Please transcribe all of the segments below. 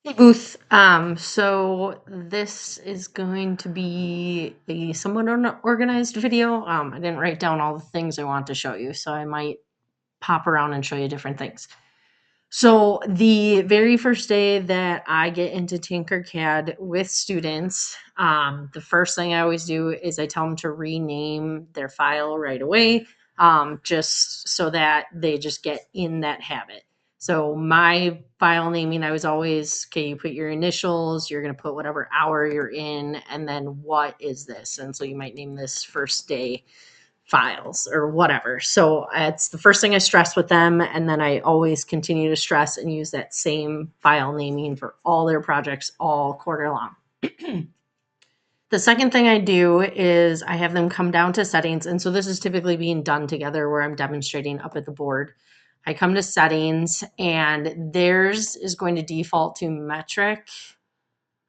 Hey Booth, so this is going to be a somewhat unorganized video. I didn't write down all the things I want to show you, so I might pop around and show you different things. So the very first day that I get into TinkerCAD with students, the first thing I always do is I tell them to rename their file right away, just so that they just get in that habit. So my file naming, I was always, okay, you put your initials, you're going to put whatever hour you're in, and then what is this? And so you might name this first day files or whatever. So it's the first thing I stress with them. And then I always continue to stress and use that same file naming for all their projects all quarter long. The second thing I do is I have them come down to settings. And so this is typically being done together where I'm demonstrating up at the board. I come to settings and theirs is going to default to metric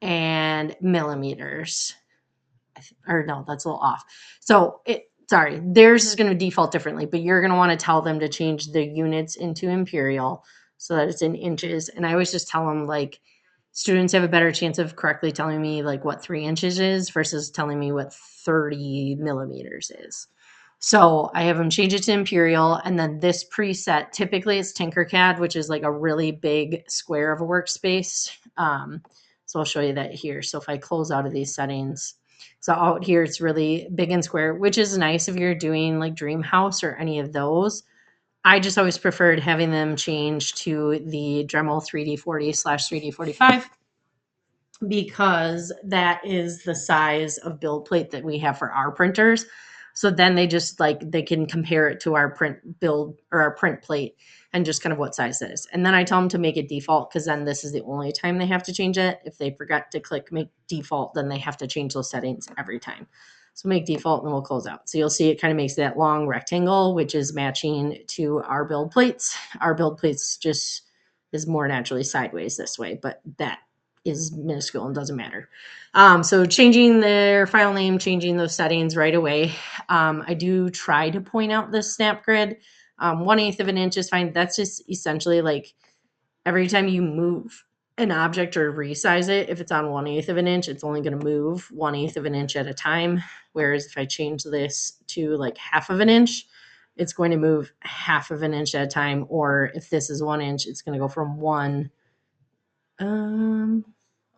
and millimeters. Or no, that's a little off. So theirs is going to default differently, but you're going to want to tell them to change the units into imperial so that it's in inches. And I always just tell them, like, students have a better chance of correctly telling me like what 3 inches is versus telling me what 30 millimeters is. So I have them change it to imperial, and then this preset, typically it's TinkerCAD, which is like a really big square of a workspace. So I'll show you that here. So if I close out of these settings, so out here it's really big and square, which is nice if you're doing like Dreamhouse or any of those. I just always preferred having them change to the Dremel 3D40/3D45 because that is the size of build plate that we have for our printers. So then they can compare it to our print build or our print plate and just kind of what size it is. And then I tell them to make it default because then this is the only time they have to change it. If they forget to click make default, then they have to change those settings every time. So make default and then we'll close out. So you'll see it kind of makes that long rectangle, which is matching to our build plates. Our build plates just is more naturally sideways this way, but that is minuscule and doesn't matter. So changing their file name, changing those settings right away. I do try to point out this snap grid. 1/8 of an inch is fine. That's just essentially like every time you move an object or resize it, if it's on 1/8 of an inch, it's only going to move 1/8 of an inch at a time. Whereas if I change this to like 1/2 of an inch, it's going to move 1/2 of an inch at a time. Or if this is 1 inch, it's going to go from one.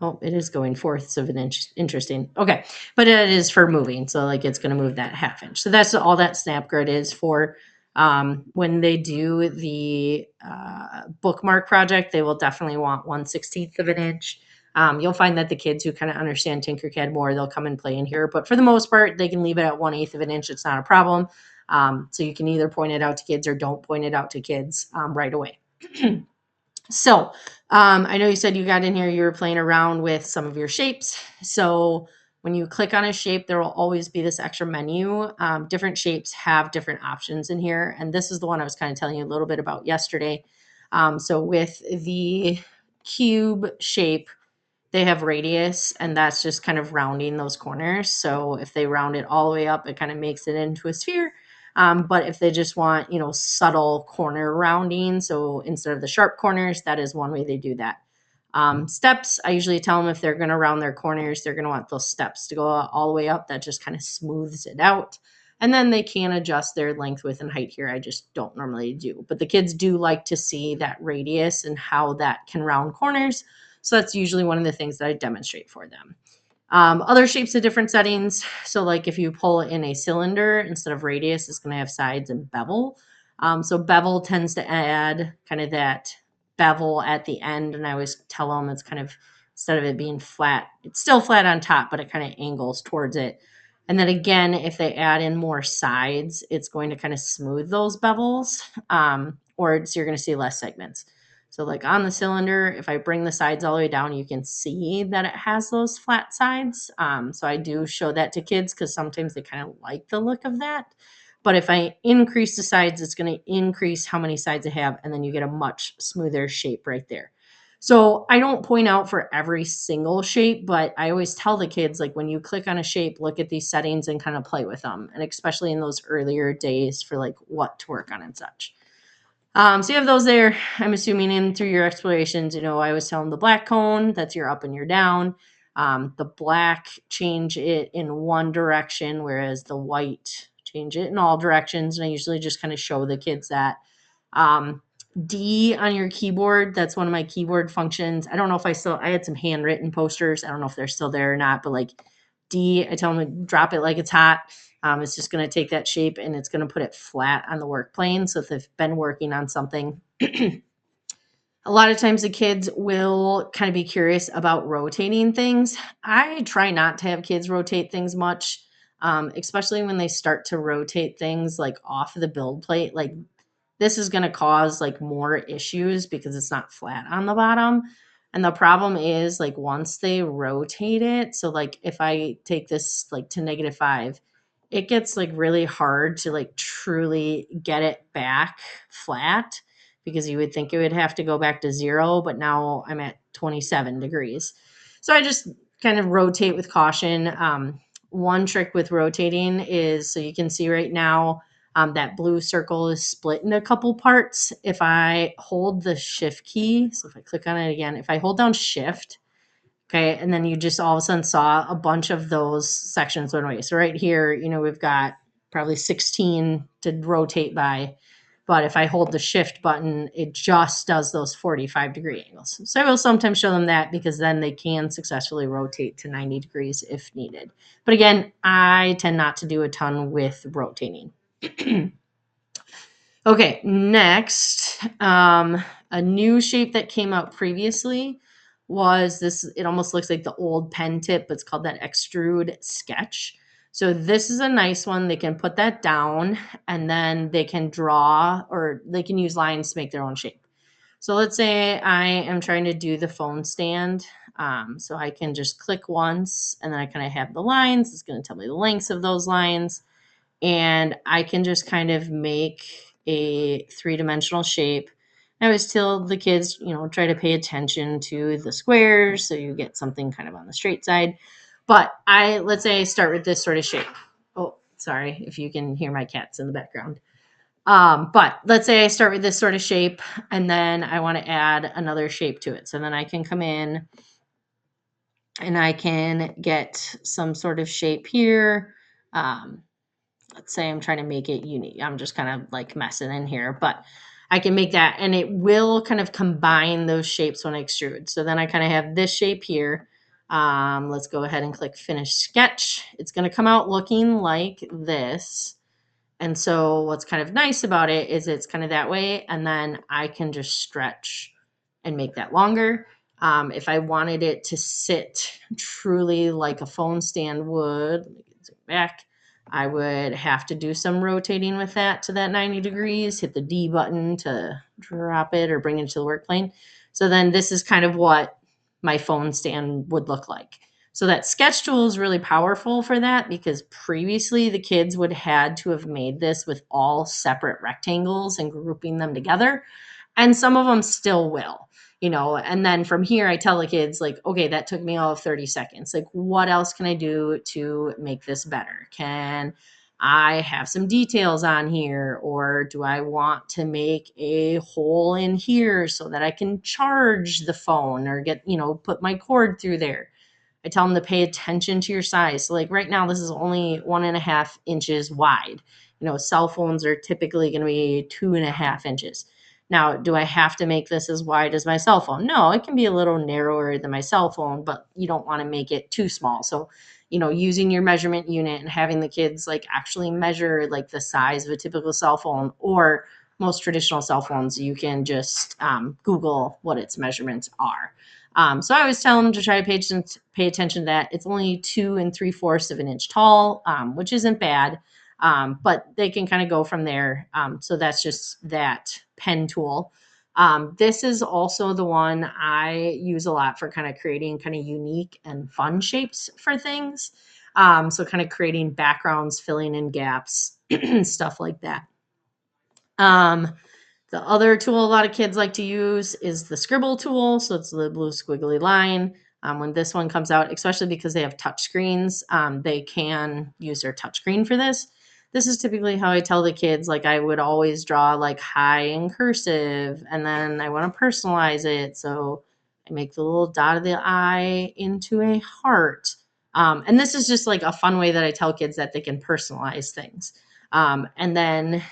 Oh, it is going 1/4 of an inch. Interesting. Okay. But it is for moving. So like it's going to move that 1/2 inch. So that's all that snap grid is for. When they do the bookmark project, they will definitely want 1/16 of an inch. You'll find that the kids who kind of understand TinkerCAD more, they'll come and play in here. But for the most part, they can leave it at 1/8 of an inch. It's not a problem. So you can either point it out to kids or don't point it out to kids right away. So I know you said you got in here, you were playing around with some of your shapes. So when you click on a shape, there will always be this extra menu. Different shapes have different options in here. And this is the one I was kind of telling you a little bit about yesterday. So with the cube shape, they have radius, and that's just kind of rounding those corners. So if they round it all the way up, it kind of makes it into a sphere. But if they just want, subtle corner rounding, so instead of the sharp corners, that is one way they do that. Steps, I usually tell them if they're going to round their corners, they're going to want those steps to go all the way up. That just kind of smooths it out. And then they can adjust their length, width, and height here. I just don't normally do. But the kids do like to see that radius and how that can round corners. So that's usually one of the things that I demonstrate for them. Other shapes of different settings. So like if you pull in a cylinder, instead of radius, it's going to have sides and bevel. So bevel tends to add kind of that bevel at the end. And I always tell them it's kind of, instead of it being flat, it's still flat on top, but it kind of angles towards it. And then again, if they add in more sides, it's going to kind of smooth those bevels, or you're going to see less segments. So like on the cylinder, if I bring the sides all the way down, you can see that it has those flat sides. So I do show that to kids because sometimes they kind of like the look of that. But if I increase the sides, it's going to increase how many sides I have, and then you get a much smoother shape right there. So I don't point out for every single shape, but I always tell the kids, like when you click on a shape, look at these settings and kind of play with them. And especially in those earlier days for like what to work on and such. So you have those there. I'm assuming in through your explorations, I was telling the black cone, that's your up and your down. The black, change it in one direction, whereas the white, change it in all directions. And I usually just kind of show the kids that. Um, D on your keyboard, that's one of my keyboard functions. I don't know if I had some handwritten posters. I don't know if they're still there or not, but like D, I tell them to drop it like it's hot. It's just going to take that shape and it's going to put it flat on the work plane. So if they've been working on something, a lot of times the kids will kind of be curious about rotating things. I try not to have kids rotate things much, especially when they start to rotate things like off the build plate. Like this is going to cause like more issues because it's not flat on the bottom. And the problem is like once they rotate it, so like if I take this like to -5, it gets like really hard to like truly get it back flat because you would think it would have to go back to 0, but now I'm at 27 degrees. So I just kind of rotate with caution. One trick with rotating is, so you can see right now, that blue circle is split into a couple parts. If I hold the shift key, so if I click on it again, if I hold down shift, okay, and then you just all of a sudden saw a bunch of those sections went away. So right here, we've got probably 16 to rotate by. But if I hold the shift button, it just does those 45-degree angles. So I will sometimes show them that because then they can successfully rotate to 90 degrees if needed. But again, I tend not to do a ton with rotating. Okay, next, a new shape that came out previously was this. It almost looks like the old pen tip, but it's called that extrude sketch. So this is a nice one. They can put that down and then they can draw, or they can use lines to make their own shape. So let's say I am trying to do the phone stand. So I can just click once and then I kind of have the lines. It's going to tell me the lengths of those lines. And I can just kind of make a three-dimensional shape. I always tell the kids, try to pay attention to the squares so you get something kind of on the straight side. But let's say I start with this sort of shape. Oh, sorry if you can hear my cats in the background. But let's say I start with this sort of shape and then I want to add another shape to it. So then I can come in and I can get some sort of shape here. Let's say I'm trying to make it unique. I'm just kind of like messing in here, but I can make that and it will kind of combine those shapes when I extrude. So then I kind of have this shape here. Let's go ahead and click finish sketch. It's going to come out looking like this. And so what's kind of nice about it is it's kind of that way. And then I can just stretch and make that longer. If I wanted it to sit truly like a phone stand would, let me get it back, I would have to do some rotating with that to that 90 degrees, hit the D button to drop it or bring it to the work plane. So then this is kind of what my phone stand would look like. So that sketch tool is really powerful for that because previously the kids would had to have made this with all separate rectangles and grouping them together. And some of them still will, and then from here I tell the kids like, okay, that took me all of 30 seconds. Like, what else can I do to make this better? Can I have some details on here? Or do I want to make a hole in here so that I can charge the phone or get, put my cord through there? I tell them to pay attention to your size. So like right now, this is only 1.5 inches wide. Cell phones are typically going to be 2.5 inches. Now, do I have to make this as wide as my cell phone? No, it can be a little narrower than my cell phone, but you don't want to make it too small. So, using your measurement unit and having the kids like actually measure like the size of a typical cell phone, or most traditional cell phones, you can just Google what its measurements are. So I always tell them to try to pay attention to that. It's only 2 3/4 of an inch tall, which isn't bad, but they can kind of go from there. So that's just that pen tool. This is also the one I use a lot for kind of creating kind of unique and fun shapes for things. So kind of creating backgrounds, filling in gaps, stuff like that. The other tool a lot of kids like to use is the scribble tool. So it's the blue squiggly line. When this one comes out, especially because they have touch screens, they can use their touch screen for this. this is typically how I tell the kids, like I would always draw like high in cursive, and then I want to personalize it. So I make the little dot of the I into a heart. And this is just like a fun way that I tell kids that they can personalize things. And then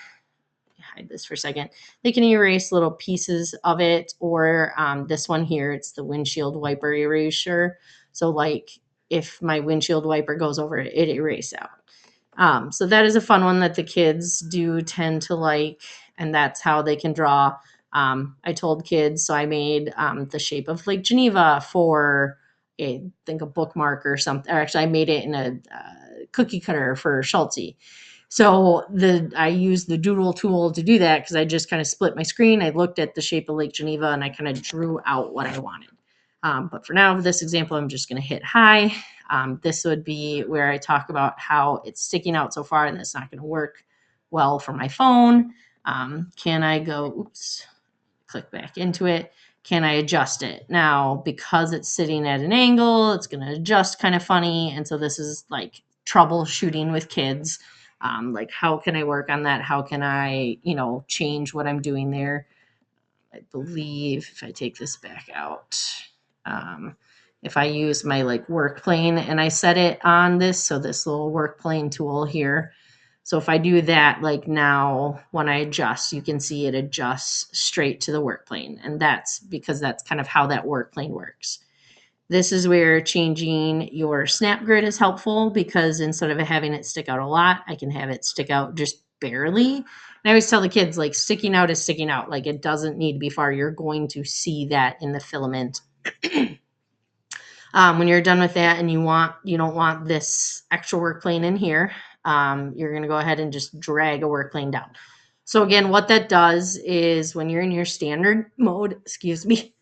hide this for a second. They can erase little pieces of it, or this one here, it's the windshield wiper erasure. So like if my windshield wiper goes over it, it erases out. So that is a fun one that the kids do tend to like, and that's how they can draw. I told kids, so I made the shape of Lake Geneva for I think a bookmark or something. Or actually, I made it in a cookie cutter for Schulte. So I used the doodle tool to do that because I just kind of split my screen. I looked at the shape of Lake Geneva and I kind of drew out what I wanted. But for now, for this example, I'm just going to hit high. This would be where I talk about how it's sticking out so far and it's not going to work well for my phone. Can I go, oops, click back into it. Can I adjust it? Now, because it's sitting at an angle, it's going to adjust kind of funny. And so this is like troubleshooting with kids. Like, how can I work on that? How can I, change what I'm doing there? I believe if I take this back out, if I use my like work plane and I set it on this, so this little work plane tool here. So if I do that, like now when I adjust, you can see it adjusts straight to the work plane. And that's because that's kind of how that work plane works. This is where changing your snap grid is helpful because instead of having it stick out a lot, I can have it stick out just barely. And I always tell the kids, like, sticking out is sticking out. Like, it doesn't need to be far. You're going to see that in the filament. When you're done with that and you don't want this extra work plane in here, you're going to go ahead and just drag a work plane down. So again, what that does is when you're in your standard mode, excuse me,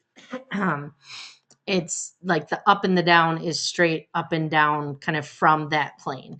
it's like the up and the down is straight up and down kind of from that plane.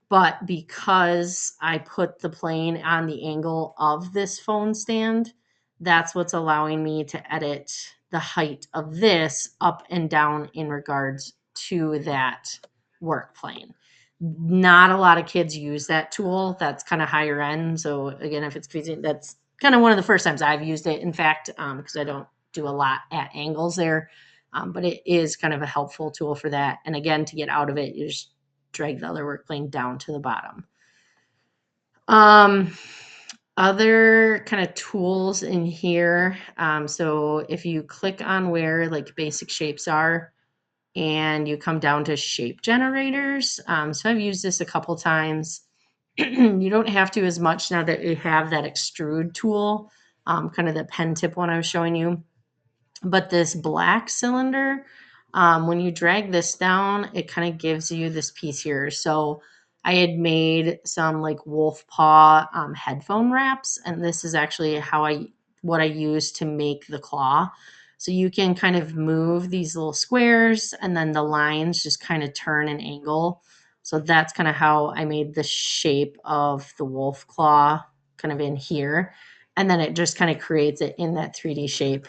But because I put the plane on the angle of this phone stand, that's what's allowing me to edit the height of this up and down in regards to that work plane. Not a lot of kids use that tool. That's kind of higher end. So again, if it's confusing, that's kind of one of the first times I've used it. In fact, because I don't do a lot at angles there, but it is kind of a helpful tool for that. And again, to get out of it, you just drag the other work plane down to the bottom. Other kind of tools in here. So if you click on where like basic shapes are and you come down to shape generators. So I've used this a couple times. You don't have to as much now that you have that extrude tool, kind of the pen tip one I was showing you. But this black cylinder, when you drag this down, it kind of gives you this piece here. So I had made some like wolf paw headphone wraps, and this is actually what I use to make the claw. So you can kind of move these little squares, and then the lines just kind of turn and angle. So that's kind of how I made the shape of the wolf claw kind of in here. And then it just kind of creates it in that 3D shape.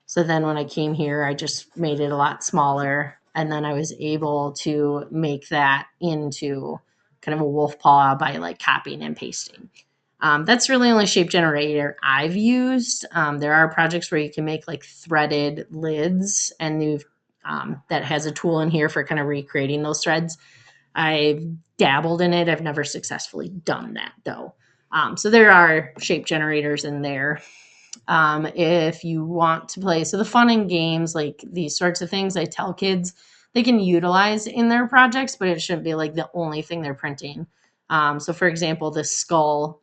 So then when I came here, I just made it a lot smaller. And then I was able to make that into kind of a wolf paw by like copying and pasting. That's really only shape generator I've used. There are projects where you can make like threaded lids, and that has a tool in here for kind of recreating those threads. I've dabbled in it. I've never successfully done that though. So there are shape generators in there. If you want to play. So the fun in games, like these sorts of things, I tell kids they can utilize in their projects, but it shouldn't be like the only thing they're printing. So for example, this skull,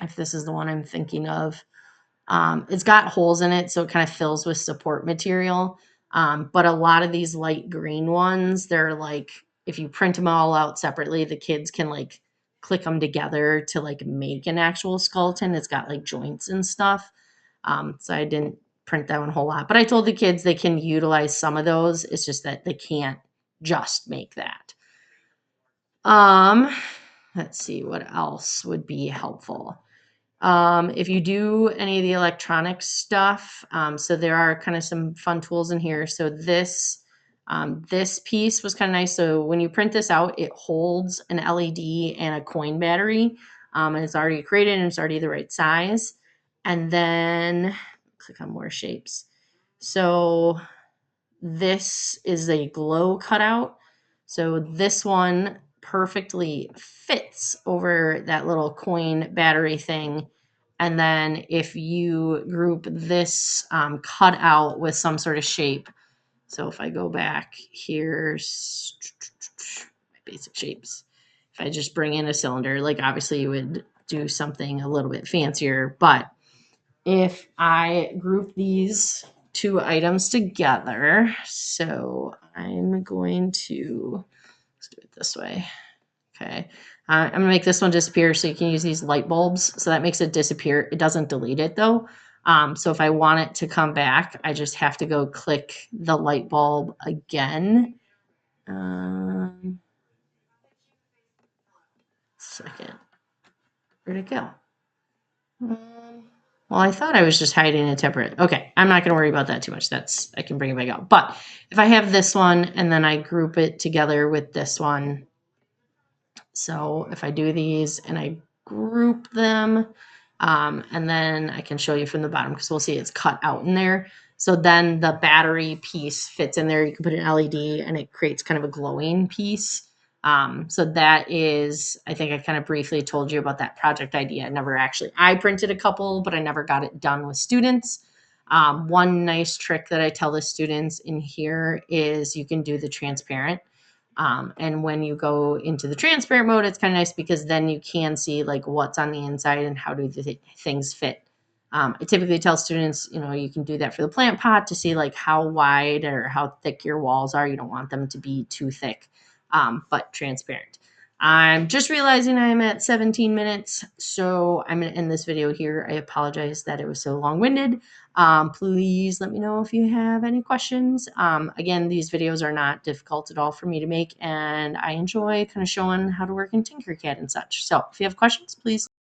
if this is the one I'm thinking of, it's got holes in it, so it kind of fills with support material. But a lot of these light green ones, they're like, if you print them all out separately, the kids can like click them together to like make an actual skeleton. It's got like joints and stuff. So I didn't print that one a whole lot, but I told the kids they can utilize some of those. It's just that they can't just make that. Let's see what else would be helpful. If you do any of the electronic stuff, so there are kind of some fun tools in here. So this This piece was kind of nice. So when you print this out, it holds an LED and a coin battery. And it's already created and it's already the right size. And then click on more shapes. So this is a glow cutout. So this one perfectly fits over that little coin battery thing. And then if you group this cutout with some sort of shape, so if I go back, here's my basic shapes. If I just bring in a cylinder, like obviously you would do something a little bit fancier, but if I group these two items together, so I'm going to, let's do it this way. Okay. I'm going to make this one disappear so you can use these light bulbs. So that makes it disappear. It doesn't delete it though. So if I want it to come back, I just have to go click the light bulb again. Second. Where'd it go? Well, I thought I was just hiding a template. Okay, I'm not going to worry about that too much. I can bring it back out. But if I have this one and then I group it together with this one, so if I do these and I group them, and then I can show you from the bottom because we'll see it's cut out in there. So then the battery piece fits in there. You can put an LED and it creates kind of a glowing piece. So that is, I think I kind of briefly told you about that project idea. I printed a couple, but I never got it done with students. One nice trick that I tell the students in here is you can do the transparent. And when you go into the transparent mode, it's kind of nice because then you can see like what's on the inside and how do the things fit. I typically tell students, you can do that for the plant pot to see like how wide or how thick your walls are. You don't want them to be too thick, but transparent. I'm just realizing I'm at 17 minutes, so I'm going to end this video here. I apologize that it was so long-winded. Please let me know if you have any questions. Again, these videos are not difficult at all for me to make, and I enjoy kind of showing how to work in TinkerCAD and such. So if you have questions, please